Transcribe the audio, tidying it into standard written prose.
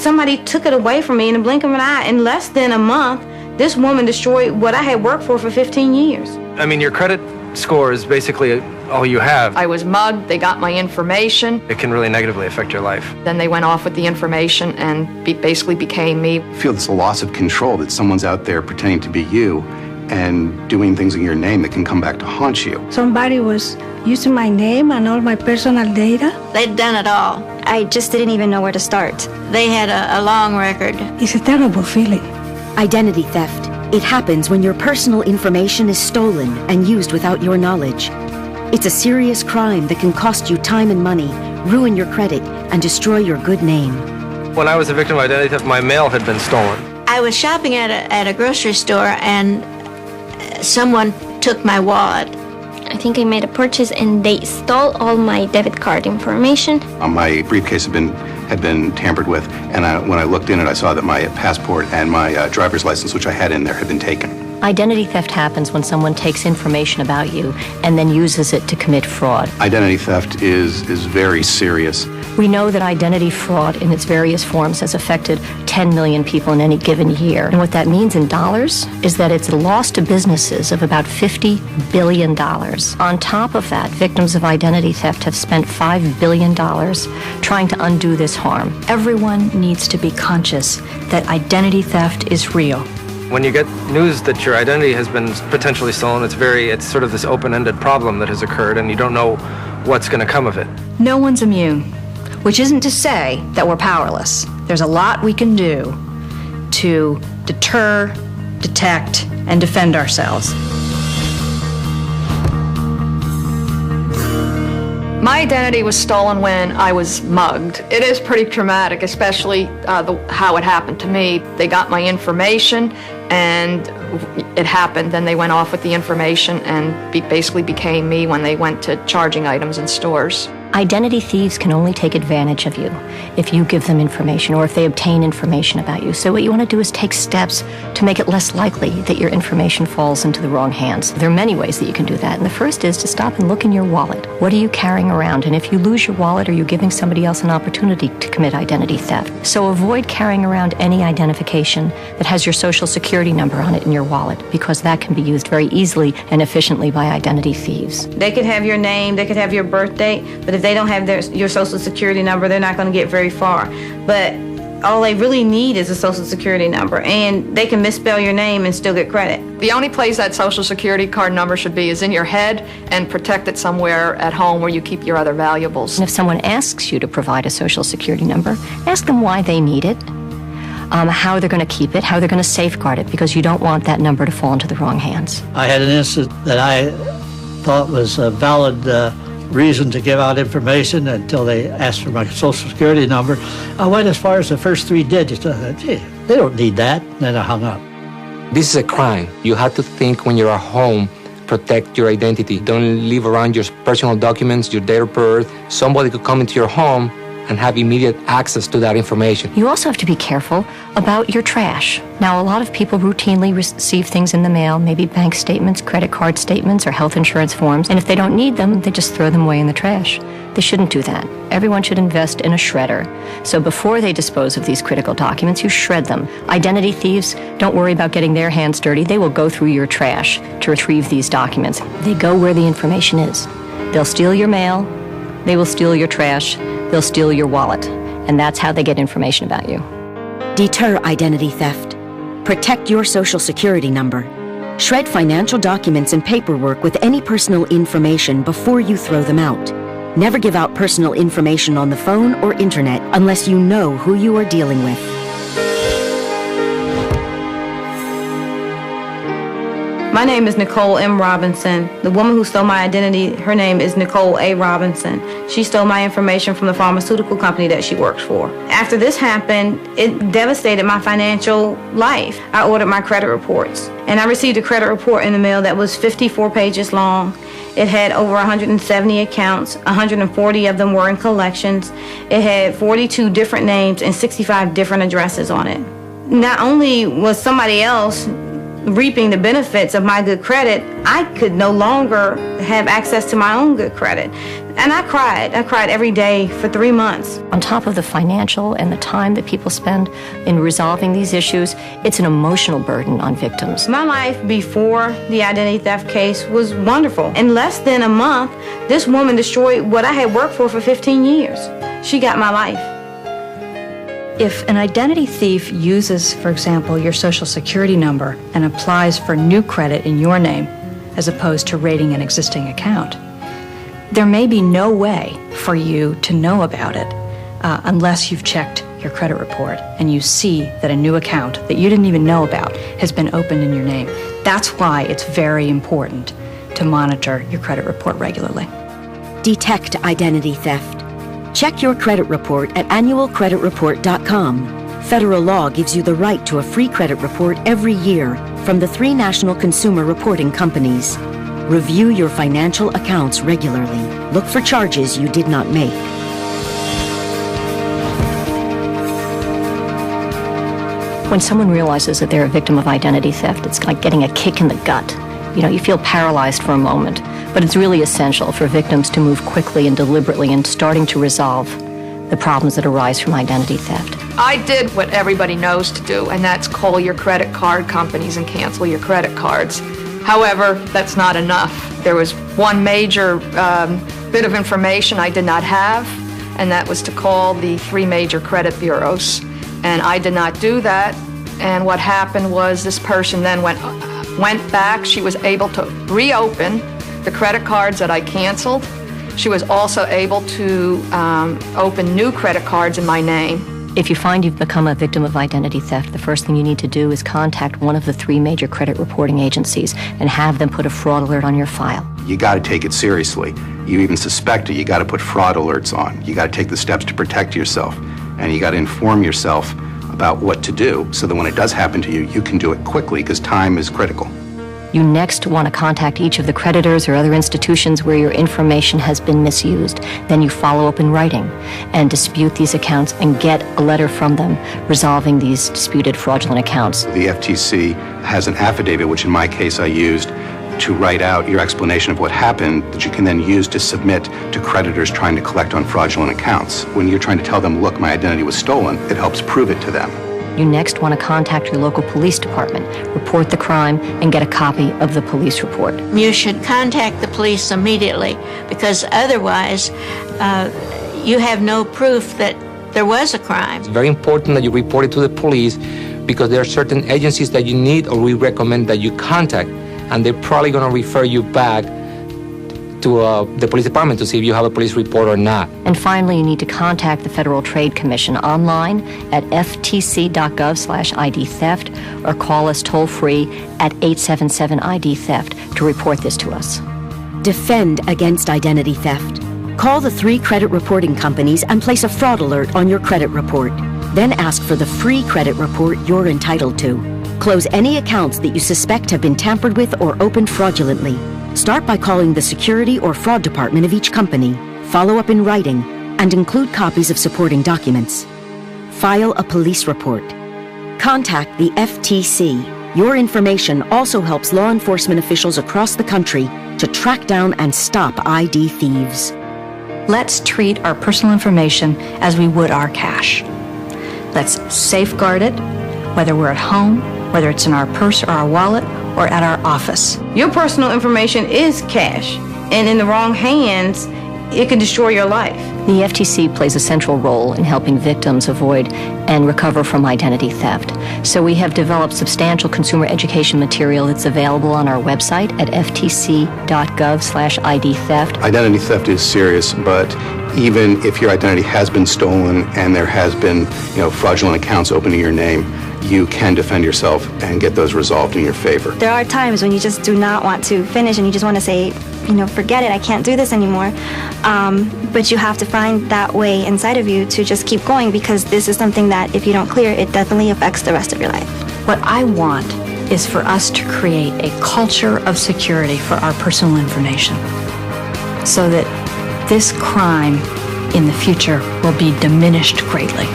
somebody took it away from me in the blink of an eye. In less than a month, this woman destroyed what I had worked for 15 years. I mean, your credit score is basically all you have. I was mugged, they got my information. It can really negatively affect your life. Then they went off with the information and basically became me. I feel it's a loss of control that someone's out there pretending to be you and doing things in your name that can come back to haunt you. Somebody was using my name and all my personal data. They'd done it all. I just didn't even know where to start. They had a long record. It's a terrible feeling. Identity theft. It happens when your personal information is stolen and used without your knowledge. It's a serious crime that can cost you time and money, ruin your credit, and destroy your good name. When I was a victim of identity theft, my mail had been stolen. I was shopping at a grocery store and someone took my wallet. I think I made a purchase and they stole all my debit card information. My briefcase had been tampered with, and when I looked in it, I saw that my passport and my driver's license, which I had in there, had been taken. Identity theft happens when someone takes information about you and then uses it to commit fraud. Identity theft is very serious. We know that identity fraud in its various forms has affected 10 million people in any given year. And what that means in dollars is that it's a loss to businesses of about $50 billion. On top of that, victims of identity theft have spent $5 billion trying to undo this harm. Everyone needs to be conscious that identity theft is real. When you get news that your identity has been potentially stolen, it's sort of this open-ended problem that has occurred, and you don't know what's going to come of it. No one's immune, which isn't to say that we're powerless. There's a lot we can do to deter, detect, and defend ourselves. My identity was stolen when I was mugged. It is pretty traumatic, especially how it happened to me. They got my information and it happened. Then they went off with the information and basically became me when they went to charging items in stores. Identity thieves can only take advantage of you if you give them information or if they obtain information about you. So what you want to do is take steps to make it less likely that your information falls into the wrong hands. There are many ways that you can do that. And the first is to stop and look in your wallet. What are you carrying around? And if you lose your wallet, are you giving somebody else an opportunity to commit identity theft? So avoid carrying around any identification that has your social security number on it in your wallet, because that can be used very easily and efficiently by identity thieves. They could have your name, they could have your birth date, but if they don't have your social security number, they're not going to get very far. But all they really need is a social security number, and they can misspell your name and still get credit. The only place that social security card number should be is in your head and protected somewhere at home where you keep your other valuables. And if someone asks you to provide a social security number, ask them why they need it, how they're going to keep it, how they're going to safeguard it, because you don't want that number to fall into the wrong hands. I had an incident that I thought was a valid reason to give out information until they asked for my social security number. I went as far as the first 3 digits. I thought, gee, they don't need that. And then I hung up. This is a crime. You have to think when you're at home, protect your identity. Don't leave around your personal documents, your date of birth. Somebody could come into your home and have immediate access to that information. You also have to be careful about your trash. Now, a lot of people routinely receive things in the mail, maybe bank statements, credit card statements, or health insurance forms, and if they don't need them, they just throw them away in the trash. They shouldn't do that. Everyone should invest in a shredder. So before they dispose of these critical documents, you shred them. Identity thieves, don't worry about getting their hands dirty. They will go through your trash to retrieve these documents. They go where the information is. They'll steal your mail, they will steal your trash, they'll steal your wallet, and that's how they get information about you. Deter identity theft. Protect your social security number. Shred financial documents and paperwork with any personal information before you throw them out. Never give out personal information on the phone or internet unless you know who you are dealing with. My name is Nicole M. Robinson. The woman who stole my identity, her name is Nicole A. Robinson. She stole my information from the pharmaceutical company that she works for. After this happened, it devastated my financial life. I ordered my credit reports, and I received a credit report in the mail that was 54 pages long. It had over 170 accounts, 140 of them were in collections. It had 42 different names and 65 different addresses on it. Not only was somebody else reaping the benefits of my good credit, I could no longer have access to my own good credit. And I cried. I cried every day for 3 months. On top of the financial and the time that people spend in resolving these issues, it's an emotional burden on victims. My life before the identity theft case was wonderful. In less than a month, this woman destroyed what I had worked for 15 years. She got my life. If an identity thief uses, for example, your social security number and applies for new credit in your name, as opposed to raiding an existing account, there may be no way for you to know about it unless you've checked your credit report and you see that a new account that you didn't even know about has been opened in your name. That's why it's very important to monitor your credit report regularly. Detect identity theft. Check your credit report at annualcreditreport.com. Federal law gives you the right to a free credit report every year from the 3 national consumer reporting companies. Review your financial accounts regularly. Look for charges you did not make. When someone realizes that they're a victim of identity theft, it's like getting a kick in the gut. You know, you feel paralyzed for a moment, but it's really essential for victims to move quickly and deliberately in starting to resolve the problems that arise from identity theft. I did what everybody knows to do, and that's call your credit card companies and cancel your credit cards. However, that's not enough. There was one major bit of information I did not have, and that was to call the 3 major credit bureaus. And I did not do that, and what happened was this person then went back. She was able to reopen the credit cards that I canceled. She was also able to open new credit cards in my name. If you find you've become a victim of identity theft, the first thing you need to do is contact one of the 3 major credit reporting agencies and have them put a fraud alert on your file. You got to take it seriously. You even suspect it, you got to put fraud alerts on. You got to take the steps to protect yourself, and you got to inform yourself about what to do so that when it does happen to you, you can do it quickly because time is critical. You next want to contact each of the creditors or other institutions where your information has been misused. Then you follow up in writing and dispute these accounts and get a letter from them resolving these disputed fraudulent accounts. The FTC has an affidavit, which in my case I used to write out your explanation of what happened that you can then use to submit to creditors trying to collect on fraudulent accounts. When you're trying to tell them, look, my identity was stolen, it helps prove it to them. You next want to contact your local police department, report the crime, and get a copy of the police report. You should contact the police immediately because otherwise you have no proof that there was a crime. It's very important that you report it to the police because there are certain agencies that you need or we recommend that you contact, and they're probably going to refer you back to the police department to see if you have a police report or not. And finally, you need to contact the Federal Trade Commission online at ftc.gov/ID theft or call us toll-free at 877-ID-THEFT to report this to us. Defend against identity theft. Call the 3 credit reporting companies and place a fraud alert on your credit report. Then ask for the free credit report you're entitled to. Close any accounts that you suspect have been tampered with or opened fraudulently. Start by calling the security or fraud department of each company. Follow up in writing and include copies of supporting documents. File a police report. Contact the FTC. Your information also helps law enforcement officials across the country to track down and stop ID thieves. Let's treat our personal information as we would our cash. Let's safeguard it, whether we're at home, whether it's in our purse or our wallet, or at our office. Your personal information is cash, and in the wrong hands, it can destroy your life. The FTC plays a central role in helping victims avoid and recover from identity theft. So we have developed substantial consumer education material that's available on our website at ftc.gov/ID theft. Identity theft is serious, but even if your identity has been stolen and there has been, fraudulent accounts opened in your name, you can defend yourself and get those resolved in your favor. There are times when you just do not want to finish and you just want to say, forget it, I can't do this anymore. But you have to find that way inside of you to just keep going because this is something that if you don't clear, it definitely affects the rest of your life. What I want is for us to create a culture of security for our personal information so that this crime in the future will be diminished greatly.